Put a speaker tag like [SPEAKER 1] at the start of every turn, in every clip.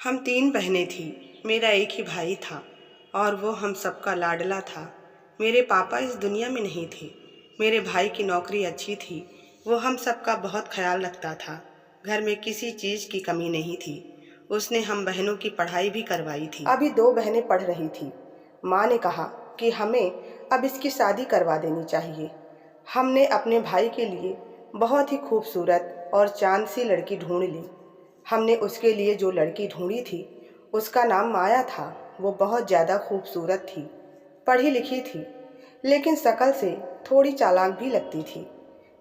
[SPEAKER 1] हम 3 बहनें थीं। मेरा एक ही भाई था और वो हम सबका लाडला था। मेरे पापा इस दुनिया में नहीं थे। मेरे भाई की नौकरी अच्छी थी। वो हम सबका बहुत ख्याल रखता था। घर में किसी चीज़ की कमी नहीं थी। उसने हम बहनों की पढ़ाई भी करवाई थी। अभी 2 बहनें पढ़ रही थी। माँ ने कहा कि हमें अब इसकी शादी करवा देनी चाहिए। हमने अपने भाई के लिए बहुत ही खूबसूरत और चाँद सी लड़की ढूंढ ली। हमने उसके लिए जो लड़की ढूंढी थी उसका नाम माया था। वो बहुत ज़्यादा खूबसूरत थी, पढ़ी लिखी थी, लेकिन शक्ल से थोड़ी चालाक भी लगती थी।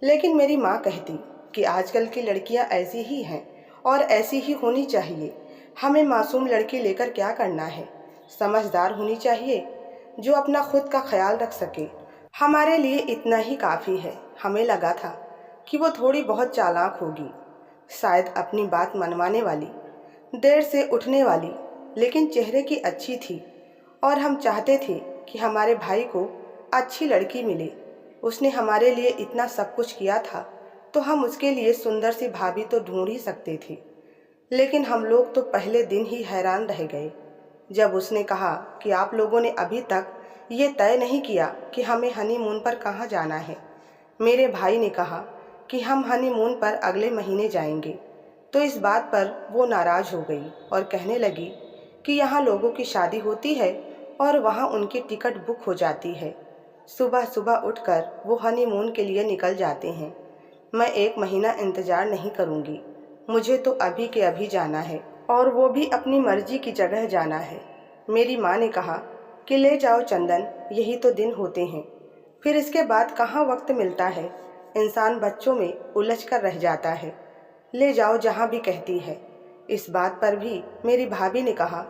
[SPEAKER 1] लेकिन मेरी माँ कहती कि आजकल की लड़कियाँ ऐसी ही हैं और ऐसी ही होनी चाहिए। हमें मासूम लड़की लेकर क्या करना है, समझदार होनी चाहिए जो अपना खुद का ख्याल रख सके। हमारे लिए इतना ही काफ़ी है। हमें लगा था कि वो थोड़ी बहुत चालाक होगी, शायद अपनी बात मनवाने वाली, देर से उठने वाली, लेकिन चेहरे की अच्छी थी और हम चाहते थे कि हमारे भाई को अच्छी लड़की मिले। उसने हमारे लिए इतना सब कुछ किया था तो हम उसके लिए सुंदर सी भाभी तो ढूंढ ही सकते थे। लेकिन हम लोग तो पहले दिन ही हैरान रह गए जब उसने कहा कि आप लोगों ने अभी तक ये तय नहीं किया कि हमें हनीमून पर कहाँ जाना है। मेरे भाई ने कहा कि हम हनीमून पर अगले महीने जाएंगे। तो इस बात पर वो नाराज़ हो गई और कहने लगी कि यहाँ लोगों की शादी होती है और वहाँ उनकी टिकट बुक हो जाती है। सुबह सुबह उठकर वो हनीमून के लिए निकल जाते हैं। मैं 1 महीना इंतज़ार नहीं करूँगी। मुझे तो अभी के अभी जाना है और वो भी अपनी मर्जी की जगह जाना है। मेरी माँ ने कहा कि ले जाओ चंदन, यही तो दिन होते हैं, फिर इसके बाद कहाँ वक्त मिलता है। इंसान बच्चों में उलझ कर रह जाता है। ले जाओ जहाँ भी कहती है। इस बात पर भी मेरी भाभी ने कहा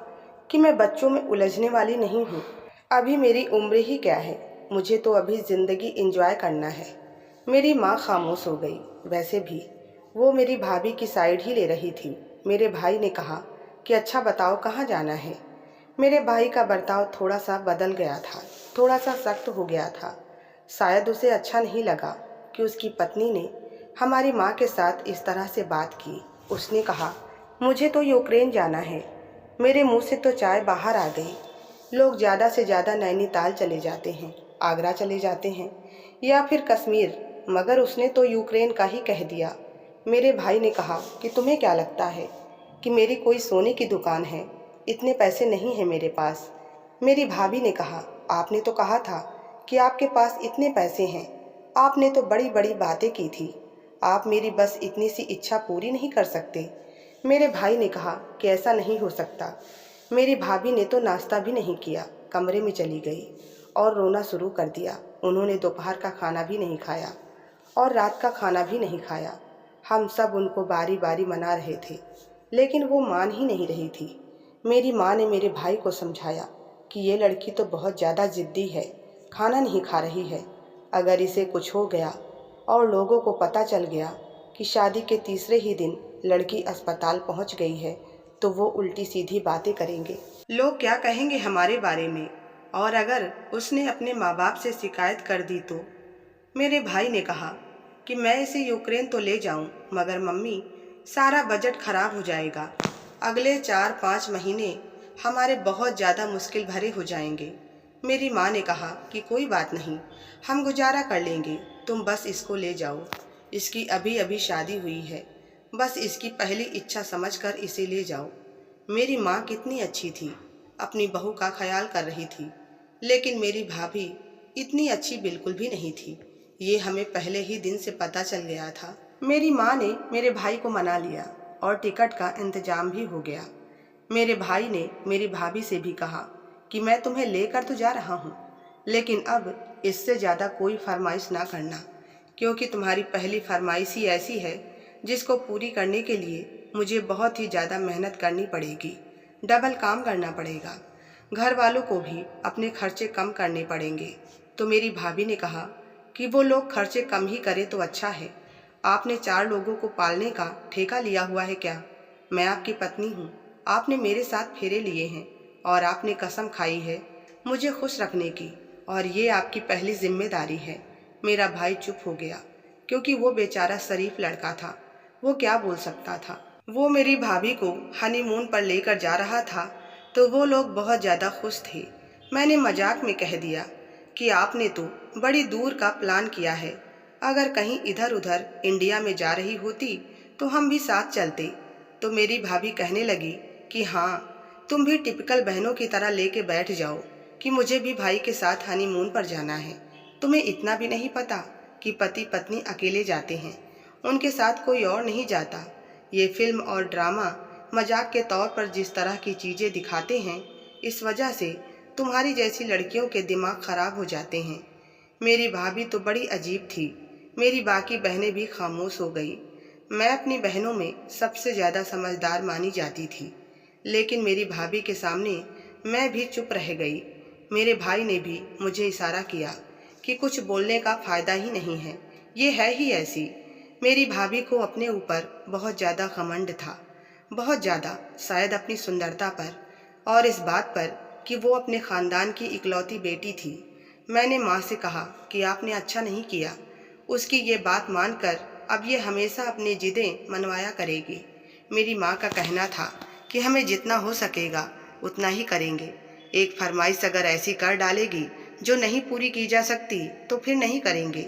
[SPEAKER 1] कि मैं बच्चों में उलझने वाली नहीं हूँ। अभी मेरी उम्र ही क्या है, मुझे तो अभी ज़िंदगी एंजॉय करना है। मेरी माँ खामोश हो गई। वैसे भी वो मेरी भाभी की साइड ही ले रही थी। मेरे भाई ने कहा कि अच्छा बताओ कहाँ जाना है। मेरे भाई का बर्ताव थोड़ा सा बदल गया था, थोड़ा सा सख्त हो गया था। शायद उसे अच्छा नहीं लगा कि उसकी पत्नी ने हमारी माँ के साथ इस तरह से बात की। उसने कहा मुझे तो यूक्रेन जाना है। मेरे मुंह से तो चाय बाहर आ गई। लोग ज़्यादा से ज़्यादा नैनीताल चले जाते हैं, आगरा चले जाते हैं या फिर कश्मीर, मगर उसने तो यूक्रेन का ही कह दिया। मेरे भाई ने कहा कि तुम्हें क्या लगता है कि मेरी कोई सोने की दुकान है? इतने पैसे नहीं हैं मेरे पास। मेरी भाभी ने कहा आपने तो कहा था कि आपके पास इतने पैसे हैं। आपने तो बड़ी बड़ी बातें की थी। आप मेरी बस इतनी सी इच्छा पूरी नहीं कर सकते? मेरे भाई ने कहा कि ऐसा नहीं हो सकता। मेरी भाभी ने तो नाश्ता भी नहीं किया, कमरे में चली गई और रोना शुरू कर दिया। उन्होंने दोपहर का खाना भी नहीं खाया और रात का खाना भी नहीं खाया। हम सब उनको बारी बारी मना रहे थे, लेकिन वो मान ही नहीं रही थी। मेरी माँ ने मेरे भाई को समझाया कि ये लड़की तो बहुत ज़्यादा ज़िद्दी है, खाना नहीं खा रही है। अगर इसे कुछ हो गया और लोगों को पता चल गया कि शादी के तीसरे ही दिन लड़की अस्पताल पहुंच गई है तो वो उल्टी सीधी बातें करेंगे। लोग क्या कहेंगे हमारे बारे में, और अगर उसने अपने माँ बाप से शिकायत कर दी तो? मेरे भाई ने कहा कि मैं इसे यूक्रेन तो ले जाऊं, मगर मम्मी सारा बजट खराब हो जाएगा। अगले 4-5 महीने हमारे बहुत ज़्यादा मुश्किल भरे हो जाएंगे। मेरी माँ ने कहा कि कोई बात नहीं, हम गुजारा कर लेंगे, तुम बस इसको ले जाओ। इसकी अभी अभी शादी हुई है, बस इसकी पहली इच्छा समझकर इसे ले जाओ। मेरी माँ कितनी अच्छी थी, अपनी बहू का ख्याल कर रही थी, लेकिन मेरी भाभी इतनी अच्छी बिल्कुल भी नहीं थी। ये हमें पहले ही दिन से पता चल गया था। मेरी माँ ने मेरे भाई को मना लिया और टिकट का इंतजाम भी हो गया। मेरे भाई ने मेरी भाभी से भी कहा कि मैं तुम्हें लेकर तो जा रहा हूँ, लेकिन अब इससे ज़्यादा कोई फरमाइश ना करना, क्योंकि तुम्हारी पहली फरमाइश ही ऐसी है जिसको पूरी करने के लिए मुझे बहुत ही ज़्यादा मेहनत करनी पड़ेगी, डबल काम करना पड़ेगा, घर वालों को भी अपने खर्चे कम करने पड़ेंगे। तो मेरी भाभी ने कहा कि वो लोग खर्चे कम ही करें तो अच्छा है। आपने 4 लोगों को पालने का ठेका लिया हुआ है क्या? मैं आपकी पत्नी हूँ, आपने मेरे साथ फेरे लिए हैं और आपने कसम खाई है मुझे खुश रखने की, और ये आपकी पहली जिम्मेदारी है। मेरा भाई चुप हो गया, क्योंकि वो बेचारा शरीफ लड़का था, वो क्या बोल सकता था। वो मेरी भाभी को हनीमून पर लेकर जा रहा था तो वो लोग बहुत ज़्यादा खुश थे। मैंने मजाक में कह दिया कि आपने तो बड़ी दूर का प्लान किया है। अगर कहीं इधर उधर इंडिया में जा रही होती तो हम भी साथ चलते। तो मेरी भाभी कहने लगी कि हाँ, तुम भी टिपिकल बहनों की तरह लेके बैठ जाओ कि मुझे भी भाई के साथ हनीमून पर जाना है। तुम्हें इतना भी नहीं पता कि पति पत्नी अकेले जाते हैं, उनके साथ कोई और नहीं जाता। ये फिल्म और ड्रामा मजाक के तौर पर जिस तरह की चीज़ें दिखाते हैं, इस वजह से तुम्हारी जैसी लड़कियों के दिमाग खराब हो जाते हैं। मेरी भाभी तो बड़ी अजीब थी। मेरी बाकी बहनें भी खामोश हो गई। मैं अपनी बहनों में सबसे ज़्यादा समझदार मानी जाती थी, लेकिन मेरी भाभी के सामने मैं भी चुप रह गई। मेरे भाई ने भी मुझे इशारा किया कि कुछ बोलने का फ़ायदा ही नहीं है, ये है ही ऐसी। मेरी भाभी को अपने ऊपर बहुत ज़्यादा घमंड था, बहुत ज़्यादा, शायद अपनी सुंदरता पर और इस बात पर कि वो अपने ख़ानदान की इकलौती बेटी थी। मैंने माँ से कहा कि आपने अच्छा नहीं किया। उसकी ये बात मानकर अब ये हमेशा अपनी जिदें मनवाया करेगी। मेरी माँ का कहना था कि हमें जितना हो सकेगा उतना ही करेंगे। एक फरमाइश अगर ऐसी कर डालेगी जो नहीं पूरी की जा सकती तो फिर नहीं करेंगे।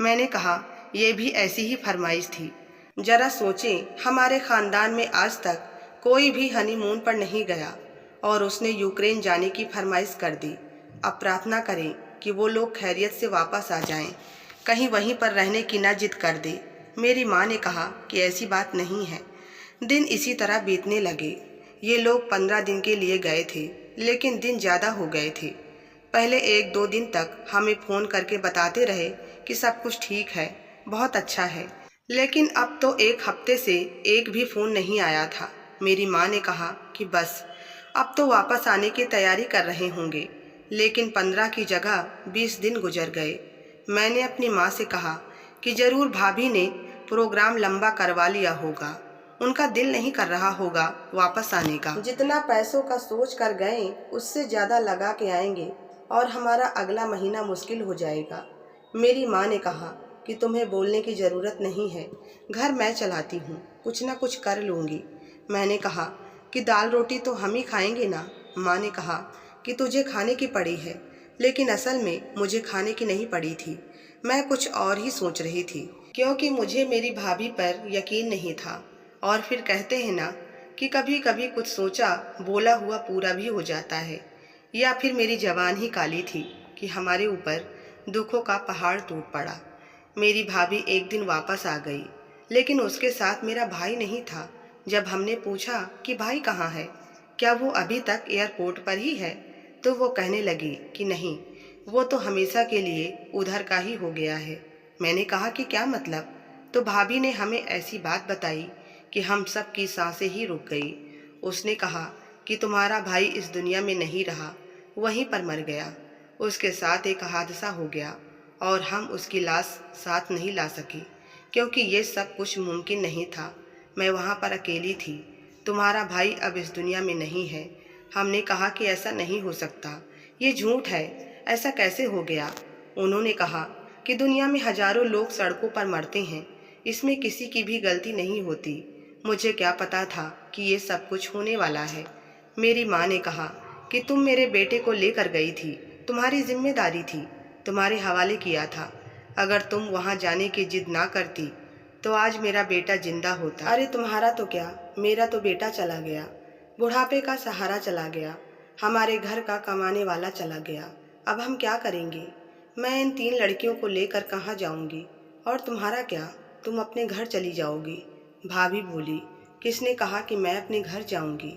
[SPEAKER 1] मैंने कहा यह भी ऐसी ही फरमाइश थी। जरा सोचें, हमारे ख़ानदान में आज तक कोई भी हनीमून पर नहीं गया और उसने यूक्रेन जाने की फरमाइश कर दी। अब प्रार्थना करें कि वो लोग खैरियत से वापस आ जाएं, कहीं वहीं पर रहने की न जिद कर दे। मेरी माँ ने कहा कि ऐसी बात नहीं है। दिन इसी तरह बीतने लगे। ये लोग 15 दिन के लिए गए थे, लेकिन दिन ज़्यादा हो गए थे। पहले 1-2 दिन तक हमें फ़ोन करके बताते रहे कि सब कुछ ठीक है, बहुत अच्छा है, लेकिन अब तो 1 हफ्ते से एक भी फ़ोन नहीं आया था। मेरी माँ ने कहा कि बस अब तो वापस आने की तैयारी कर रहे होंगे, लेकिन 15 की जगह 20 दिन गुजर गए। मैंने अपनी माँ से कहा कि ज़रूर भाभी ने प्रोग्राम लंबा करवा लिया होगा, उनका दिल नहीं कर रहा होगा वापस आने का। जितना पैसों का सोच कर गए उससे ज़्यादा लगा के आएंगे और हमारा अगला महीना मुश्किल हो जाएगा। मेरी माँ ने कहा कि तुम्हें बोलने की ज़रूरत नहीं है, घर मैं चलाती हूँ, कुछ ना कुछ कर लूँगी। मैंने कहा कि दाल रोटी तो हम ही खाएंगे ना। माँ ने कहा कि तुझे खाने की पड़ी है, लेकिन असल में मुझे खाने की नहीं पड़ी थी। मैं कुछ और ही सोच रही थी, क्योंकि मुझे मेरी भाभी पर यकीन नहीं था। और फिर कहते हैं ना कि कभी कभी कुछ सोचा बोला हुआ पूरा भी हो जाता है। या फिर मेरी जवान ही काली थी कि हमारे ऊपर दुखों का पहाड़ टूट पड़ा। मेरी भाभी एक दिन वापस आ गई, लेकिन उसके साथ मेरा भाई नहीं था। जब हमने पूछा कि भाई कहाँ है, क्या वो अभी तक एयरपोर्ट पर ही है, तो वो कहने लगी कि नहीं, वो तो हमेशा के लिए उधर का ही हो गया है। मैंने कहा कि क्या मतलब? तो भाभी ने हमें ऐसी बात बताई कि हम सब की सांसें ही रुक गई। उसने कहा कि तुम्हारा भाई इस दुनिया में नहीं रहा, वहीं पर मर गया। उसके साथ एक हादसा हो गया और हम उसकी लाश साथ नहीं ला सके, क्योंकि ये सब कुछ मुमकिन नहीं था। मैं वहाँ पर अकेली थी। तुम्हारा भाई अब इस दुनिया में नहीं है। हमने कहा कि ऐसा नहीं हो सकता, ये झूठ है, ऐसा कैसे हो गया? उन्होंने कहा कि दुनिया में हजारों लोग सड़कों पर मरते हैं, इसमें किसी की भी गलती नहीं होती। मुझे क्या पता था कि ये सब कुछ होने वाला है। मेरी माँ ने कहा कि तुम मेरे बेटे को लेकर गई थी, तुम्हारी जिम्मेदारी थी, तुम्हारे हवाले किया था। अगर तुम वहाँ जाने की जिद ना करती तो आज मेरा बेटा जिंदा होता। अरे तुम्हारा तो क्या, मेरा तो बेटा चला गया, बुढ़ापे का सहारा चला गया, हमारे घर का कमाने वाला चला गया। अब हम क्या करेंगे? मैं इन 3 लड़कियों को लेकर कहाँ जाऊंगी? और तुम्हारा क्या, तुम अपने घर चली जाओगी? भाभी बोली, किसने कहा कि मैं अपने घर जाऊंगी?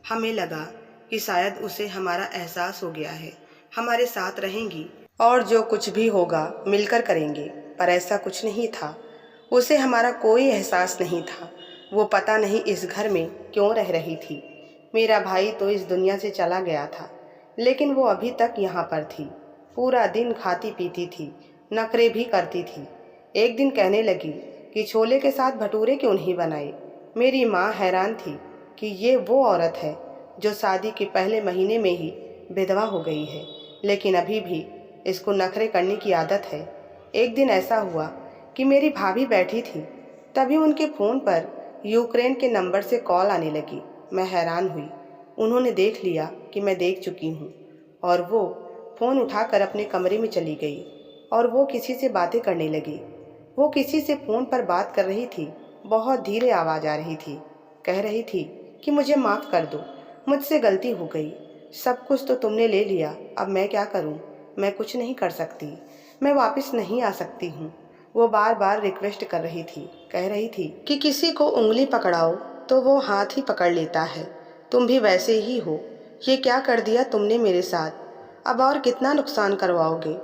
[SPEAKER 1] हमें लगा कि शायद उसे हमारा एहसास हो गया है, हमारे साथ रहेंगी और जो कुछ भी होगा मिलकर करेंगे, पर ऐसा कुछ नहीं था। उसे हमारा कोई एहसास नहीं था। वो पता नहीं इस घर में क्यों रह रही थी। मेरा भाई तो इस दुनिया से चला गया था, लेकिन वो अभी तक यहाँ पर थी। पूरा दिन खाती पीती थी, नखरे भी करती थी। एक दिन कहने लगी कि छोले के साथ भटूरे क्यों नहीं बनाए। मेरी माँ हैरान थी कि ये वो औरत है जो शादी के पहले महीने में ही विधवा हो गई है, लेकिन अभी भी इसको नखरे करने की आदत है। एक दिन ऐसा हुआ कि मेरी भाभी बैठी थी, तभी उनके फ़ोन पर यूक्रेन के नंबर से कॉल आने लगी। मैं हैरान हुई। उन्होंने देख लिया कि मैं देख चुकी हूँ और वो फ़ोन उठाकर अपने कमरे में चली गई और वो किसी से बातें करने लगी। वो किसी से फ़ोन पर बात कर रही थी। बहुत धीरे आवाज़ आ रही थी। कह रही थी कि मुझे माफ़ कर दो, मुझसे गलती हो गई। सब कुछ तो तुमने ले लिया, अब मैं क्या करूं? मैं कुछ नहीं कर सकती, मैं वापस नहीं आ सकती हूँ। वो बार बार रिक्वेस्ट कर रही थी। कह रही थी कि किसी को उंगली पकड़ाओ तो वो हाथ ही पकड़ लेता है। तुम भी वैसे ही हो। ये क्या कर दिया तुमने मेरे साथ? अब और कितना नुकसान करवाओगे?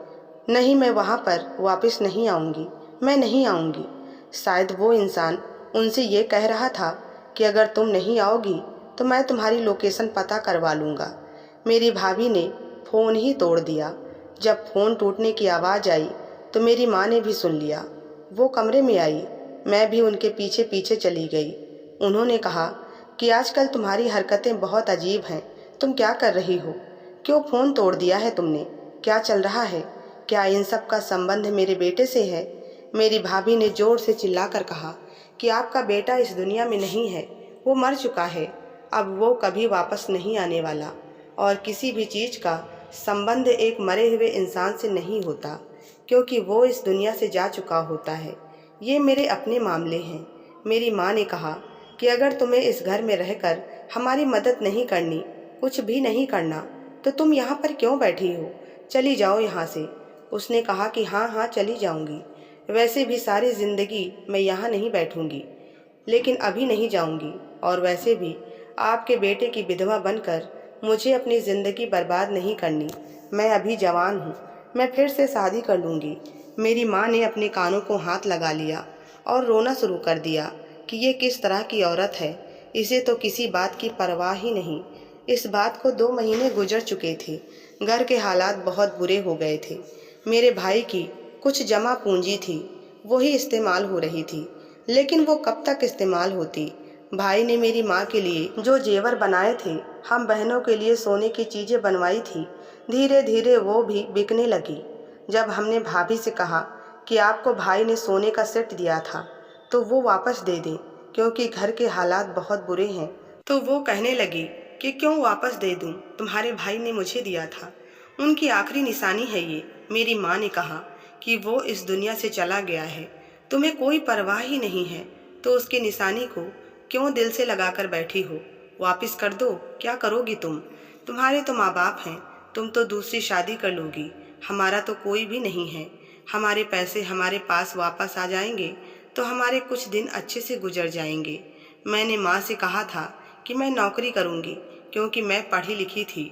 [SPEAKER 1] नहीं, मैं वहाँ पर वापस नहीं आऊँगी, मैं नहीं आऊँगी। शायद वो इंसान उनसे ये कह रहा था कि अगर तुम नहीं आओगी तो मैं तुम्हारी लोकेशन पता करवा लूँगा। मेरी भाभी ने फ़ोन ही तोड़ दिया। जब फ़ोन टूटने की आवाज़ आई तो मेरी माँ ने भी सुन लिया। वो कमरे में आई, मैं भी उनके पीछे पीछे चली गई। उन्होंने कहा कि आजकल तुम्हारी हरकतें बहुत अजीब हैं। तुम क्या कर रही हो? क्यों फ़ोन तोड़ दिया है तुमने? क्या चल रहा है? क्या इन सब का संबंध मेरे बेटे से है? मेरी भाभी ने ज़ोर से चिल्लाकर कहा कि आपका बेटा इस दुनिया में नहीं है, वो मर चुका है। अब वो कभी वापस नहीं आने वाला और किसी भी चीज़ का संबंध एक मरे हुए इंसान से नहीं होता, क्योंकि वो इस दुनिया से जा चुका होता है। ये मेरे अपने मामले हैं। मेरी माँ ने कहा कि अगर तुम्हें इस घर में रहकर हमारी मदद नहीं करनी, कुछ भी नहीं करना, तो तुम यहाँ पर क्यों बैठी हो? चली जाओ यहाँ से। उसने कहा कि हाँ हाँ चली जाऊँगी। वैसे भी सारी ज़िंदगी मैं यहाँ नहीं बैठूँगी, लेकिन अभी नहीं जाऊँगी। और वैसे भी आपके बेटे की विधवा बनकर मुझे अपनी ज़िंदगी बर्बाद नहीं करनी। मैं अभी जवान हूँ, मैं फिर से शादी कर लूँगी। मेरी माँ ने अपने कानों को हाथ लगा लिया और रोना शुरू कर दिया कि ये किस तरह की औरत है, इसे तो किसी बात की परवाह ही नहीं। इस बात को 2 महीने गुजर चुके थे। घर के हालात बहुत बुरे हो गए थे। मेरे भाई की कुछ जमा पूंजी थी, वही इस्तेमाल हो रही थी, लेकिन वो कब तक इस्तेमाल होती? भाई ने मेरी माँ के लिए जो जेवर बनाए थे, हम बहनों के लिए सोने की चीज़ें बनवाई थी, धीरे धीरे वो भी बिकने लगी। जब हमने भाभी से कहा कि आपको भाई ने सोने का सेट दिया था तो वो वापस दे दें, क्योंकि घर के हालात बहुत बुरे हैं, तो वो कहने लगी कि क्यों वापस दे दूं, तुम्हारे भाई ने मुझे दिया था, उनकी आखिरी निशानी है ये। मेरी माँ ने कहा कि वो इस दुनिया से चला गया है, तुम्हें कोई परवाह ही नहीं है, तो उसकी निशानी को क्यों दिल से लगाकर बैठी हो? वापस कर दो। क्या करोगी तुम? तुम्हारे तो माँ बाप हैं, तुम तो दूसरी शादी कर लोगी। हमारा तो कोई भी नहीं है। हमारे पैसे हमारे पास वापस आ जाएंगे तो हमारे कुछ दिन अच्छे से गुजर जाएंगे। मैंने माँ से कहा था कि मैं नौकरी करूँगी, क्योंकि मैं पढ़ी लिखी थी।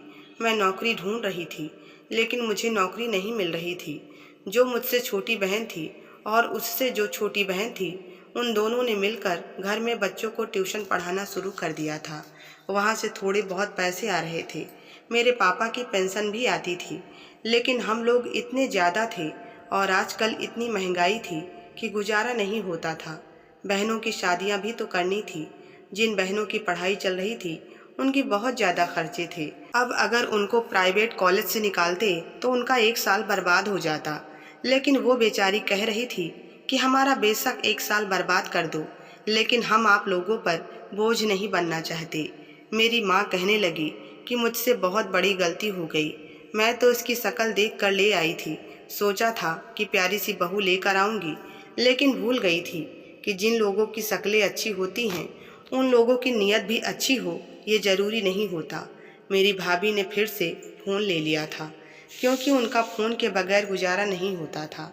[SPEAKER 1] मैं नौकरी ढूंढ रही थी, लेकिन मुझे नौकरी नहीं मिल रही थी। जो मुझसे छोटी बहन थी और उससे जो छोटी बहन थी, उन दोनों ने मिलकर घर में बच्चों को ट्यूशन पढ़ाना शुरू कर दिया था। वहाँ से थोड़े बहुत पैसे आ रहे थे। मेरे पापा की पेंशन भी आती थी, लेकिन हम लोग इतने ज़्यादा थे और आजकल इतनी महंगाई थी कि गुजारा नहीं होता था। बहनों की शादियाँ भी तो करनी थी। जिन बहनों की पढ़ाई चल रही थी उनकी बहुत ज़्यादा खर्चे थे। अब अगर उनको प्राइवेट कॉलेज से निकालते तो उनका 1 साल बर्बाद हो जाता, लेकिन वो बेचारी कह रही थी कि हमारा बेशक 1 साल बर्बाद कर दो, लेकिन हम आप लोगों पर बोझ नहीं बनना चाहते। मेरी माँ कहने लगी कि मुझसे बहुत बड़ी गलती हो गई। मैं तो इसकी शक्ल देख कर ले आई थी, सोचा था कि प्यारी सी बहू लेकर आऊँगी, लेकिन भूल गई थी कि जिन लोगों की शक्लें अच्छी होती हैं उन लोगों की नीयत भी अच्छी हो, ये ज़रूरी नहीं होता। मेरी भाभी ने फिर से फ़ोन ले लिया था, क्योंकि उनका फ़ोन के बगैर गुजारा नहीं होता था,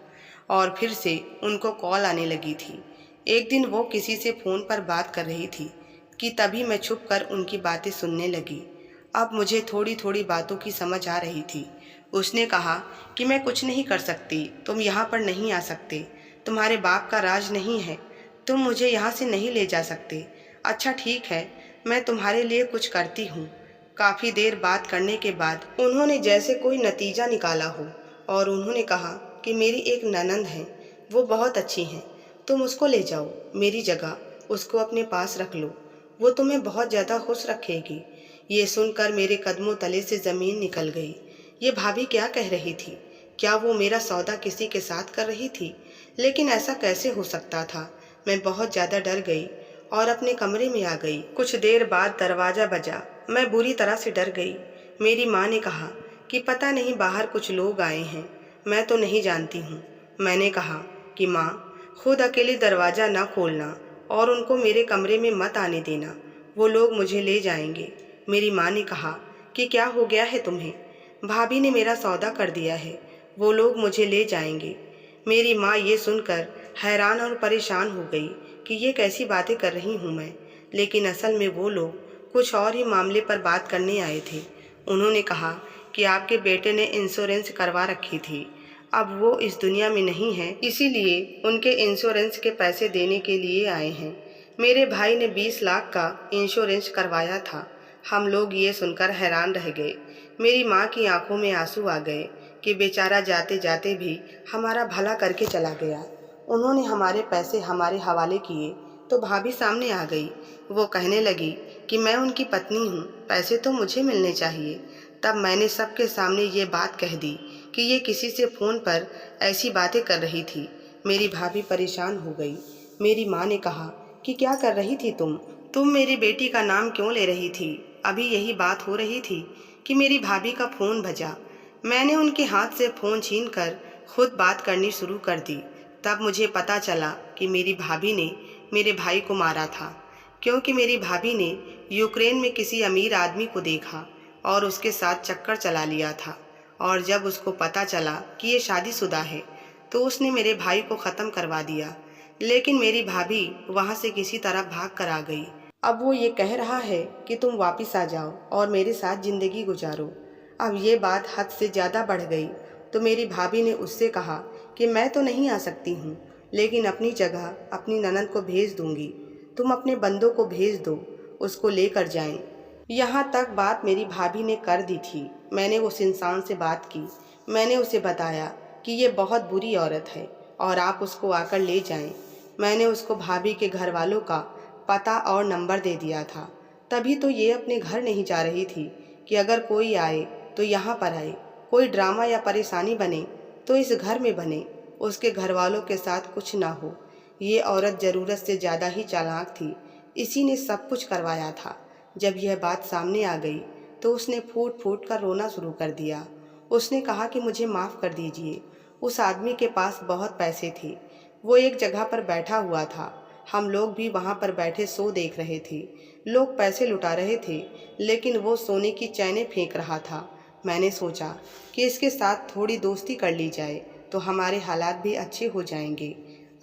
[SPEAKER 1] और फिर से उनको कॉल आने लगी थी। एक दिन वो किसी से फ़ोन पर बात कर रही थी कि तभी मैं छुप कर उनकी बातें सुनने लगी। अब मुझे थोड़ी थोड़ी बातों की समझ आ रही थी। उसने कहा कि मैं कुछ नहीं कर सकती, तुम यहाँ पर नहीं आ सकते, तुम्हारे बाप का राज नहीं है, तुम मुझे यहाँ से नहीं ले जा सकते। अच्छा ठीक है, मैं तुम्हारे लिए कुछ करती हूँ। काफ़ी देर बात करने के बाद उन्होंने जैसे कोई नतीजा निकाला हो और उन्होंने कहा कि मेरी एक ननंद है, वो बहुत अच्छी हैं, तुम उसको ले जाओ, मेरी जगह उसको अपने पास रख लो, वो तुम्हें बहुत ज़्यादा खुश रखेगी। ये सुनकर मेरे कदमों तले से ज़मीन निकल गई। ये भाभी क्या कह रही थी? क्या वो मेरा सौदा किसी के साथ कर रही थी? लेकिन ऐसा कैसे हो सकता था? मैं बहुत ज़्यादा डर गई और अपने कमरे में आ गई। कुछ देर बाद दरवाज़ा बजा। मैं बुरी तरह से डर गई। मेरी माँ ने कहा कि पता नहीं बाहर कुछ लोग आए हैं, मैं तो नहीं जानती हूँ। मैंने कहा कि माँ, खुद अकेले दरवाज़ा न खोलना और उनको मेरे कमरे में मत आने देना, वो लोग मुझे ले जाएंगे। मेरी माँ ने कहा कि क्या हो गया है तुम्हें? भाभी ने मेरा सौदा कर दिया है, वो लोग मुझे ले जाएंगे। मेरी माँ ये सुनकर हैरान और परेशान हो गई कि ये कैसी बातें कर रही हूँ मैं, लेकिन असल में वो लोग कुछ और ही मामले पर बात करने आए थे। उन्होंने कहा कि आपके बेटे ने इंश्योरेंस करवा रखी थी, अब वो इस दुनिया में नहीं है, इसीलिए उनके इंश्योरेंस के पैसे देने के लिए आए हैं। मेरे भाई ने 20 लाख का इंश्योरेंस करवाया था। हम लोग ये सुनकर हैरान रह गए। मेरी माँ की आंखों में आंसू आ गए कि बेचारा जाते जाते भी हमारा भला करके चला गया। उन्होंने हमारे पैसे हमारे हवाले किए तो भाभी सामने आ गई। वो कहने लगी कि मैं उनकी पत्नी हूँ, पैसे तो मुझे मिलने चाहिए। तब मैंने सबके सामने ये बात कह दी कि ये किसी से फ़ोन पर ऐसी बातें कर रही थी। मेरी भाभी परेशान हो गई। मेरी माँ ने कहा कि क्या कर रही थी तुम मेरी बेटी का नाम क्यों ले रही थी? अभी यही बात हो रही थी कि मेरी भाभी का फ़ोन बजा। मैंने उनके हाथ से फ़ोन छीनकर खुद बात करनी शुरू कर दी। तब मुझे पता चला कि मेरी भाभी ने मेरे भाई को मारा था, क्योंकि मेरी भाभी ने यूक्रेन में किसी अमीर आदमी को देखा और उसके साथ चक्कर चला लिया था। और जब उसको पता चला कि ये शादीशुदा है तो उसने मेरे भाई को ख़त्म करवा दिया। लेकिन मेरी भाभी वहाँ से किसी तरह भाग कर आ गई। अब वो ये कह रहा है कि तुम वापस आ जाओ और मेरे साथ ज़िंदगी गुजारो। अब ये बात हद से ज़्यादा बढ़ गई तो मेरी भाभी ने उससे कहा कि मैं तो नहीं आ सकती हूँ, लेकिन अपनी जगह अपनी ननद को भेज दूँगी। तुम अपने बंदों को भेज दो, उसको लेकर जाएं। यहाँ तक बात मेरी भाभी ने कर दी थी। मैंने उस इंसान से बात की। मैंने उसे बताया कि ये बहुत बुरी औरत है और आप उसको आकर ले जाएं। मैंने उसको भाभी के घर वालों का पता और नंबर दे दिया था। तभी तो ये अपने घर नहीं जा रही थी कि अगर कोई आए तो यहाँ पर आए, कोई ड्रामा या परेशानी बने तो इस घर में बने, उसके घर वालों के साथ कुछ ना हो। ये औरत ज़रूरत से ज़्यादा ही चालाक थी, इसी ने सब कुछ करवाया था। जब यह बात सामने आ गई तो उसने फूट फूट कर रोना शुरू कर दिया। उसने कहा कि मुझे माफ़ कर दीजिए। उस आदमी के पास बहुत पैसे थे, वो एक जगह पर बैठा हुआ था। हम लोग भी वहाँ पर बैठे शो देख रहे थे। लोग पैसे लुटा रहे थे, लेकिन वो सोने की चैनें फेंक रहा था। मैंने सोचा कि इसके साथ थोड़ी दोस्ती कर ली जाए तो हमारे हालात भी अच्छे हो जाएंगे।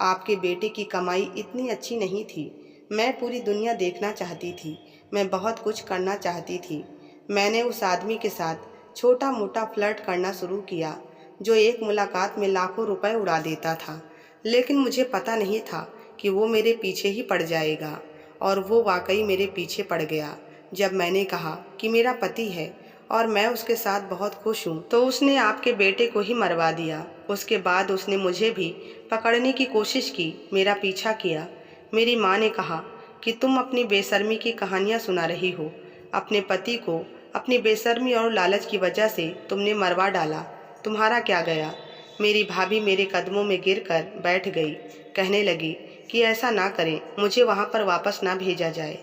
[SPEAKER 1] आपके बेटे की कमाई इतनी अच्छी नहीं थी। मैं पूरी दुनिया देखना चाहती थी, मैं बहुत कुछ करना चाहती थी। मैंने उस आदमी के साथ छोटा मोटा फ्लर्ट करना शुरू किया, जो एक मुलाकात में लाखों रुपए उड़ा देता था। लेकिन मुझे पता नहीं था कि वो मेरे पीछे ही पड़ जाएगा, और वो वाकई मेरे पीछे पड़ गया। जब मैंने कहा कि मेरा पति है और मैं उसके साथ बहुत खुश हूँ, तो उसने आपके बेटे को ही मरवा दिया। उसके बाद उसने मुझे भी पकड़ने की कोशिश की, मेरा पीछा किया। मेरी माँ ने कहा कि तुम अपनी बेशर्मी की कहानियाँ सुना रही हो। अपने पति को अपनी बेशर्मी और लालच की वजह से तुमने मरवा डाला, तुम्हारा क्या गया? मेरी भाभी मेरे कदमों में गिरकर बैठ गई, कहने लगी कि ऐसा ना करें, मुझे वहाँ पर वापस ना भेजा जाए।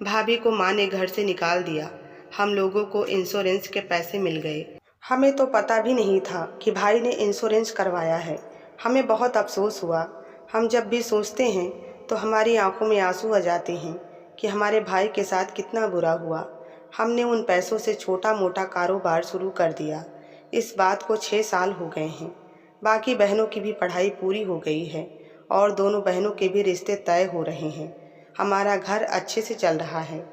[SPEAKER 1] भाभी को माँ ने घर से निकाल दिया। हम लोगों को इंश्योरेंस के पैसे मिल गए। हमें तो पता भी नहीं था कि भाई ने इंश्योरेंस करवाया है। हमें बहुत अफसोस हुआ। हम जब भी सोचते हैं तो हमारी आंखों में आंसू आ जाते हैं कि हमारे भाई के साथ कितना बुरा हुआ। हमने उन पैसों से छोटा मोटा कारोबार शुरू कर दिया। इस बात को 6 साल हो गए हैं। बाकी बहनों की भी पढ़ाई पूरी हो गई है और दोनों बहनों के भी रिश्ते तय हो रहे हैं। हमारा घर अच्छे से चल रहा है।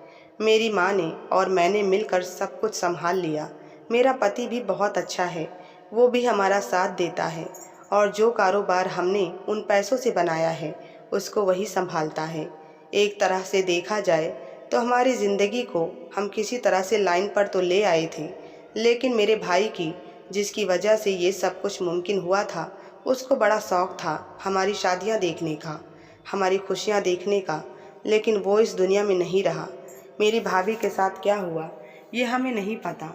[SPEAKER 1] मेरी माँ ने और मैंने मिलकर सब कुछ संभाल लिया। मेरा पति भी बहुत अच्छा है, वो भी हमारा साथ देता है और जो कारोबार हमने उन पैसों से बनाया है उसको वही संभालता है। एक तरह से देखा जाए तो हमारी ज़िंदगी को हम किसी तरह से लाइन पर तो ले आए थे, लेकिन मेरे भाई की, जिसकी वजह से ये सब कुछ मुमकिन हुआ था, उसको बड़ा शौक़ था हमारी शादियां देखने का, हमारी खुशियां देखने का। लेकिन वो इस दुनिया में नहीं रहा। मेरी भाभी के साथ क्या हुआ ये हमें नहीं पता,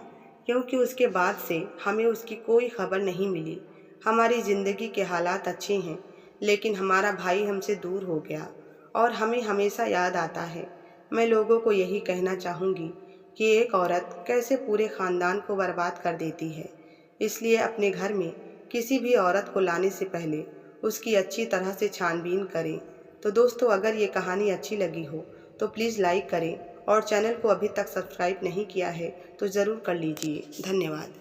[SPEAKER 1] क्योंकि उसके बाद से हमें उसकी कोई खबर नहीं मिली। हमारी ज़िंदगी के हालात अच्छे हैं, लेकिन हमारा भाई हमसे दूर हो गया और हमें हमेशा याद आता है। मैं लोगों को यही कहना चाहूँगी कि एक औरत कैसे पूरे ख़ानदान को बर्बाद कर देती है। इसलिए अपने घर में किसी भी औरत को लाने से पहले उसकी अच्छी तरह से छानबीन करें। तो दोस्तों, अगर ये कहानी अच्छी लगी हो तो प्लीज़ लाइक करें और चैनल को अभी तक सब्सक्राइब नहीं किया है तो ज़रूर कर लीजिए। धन्यवाद।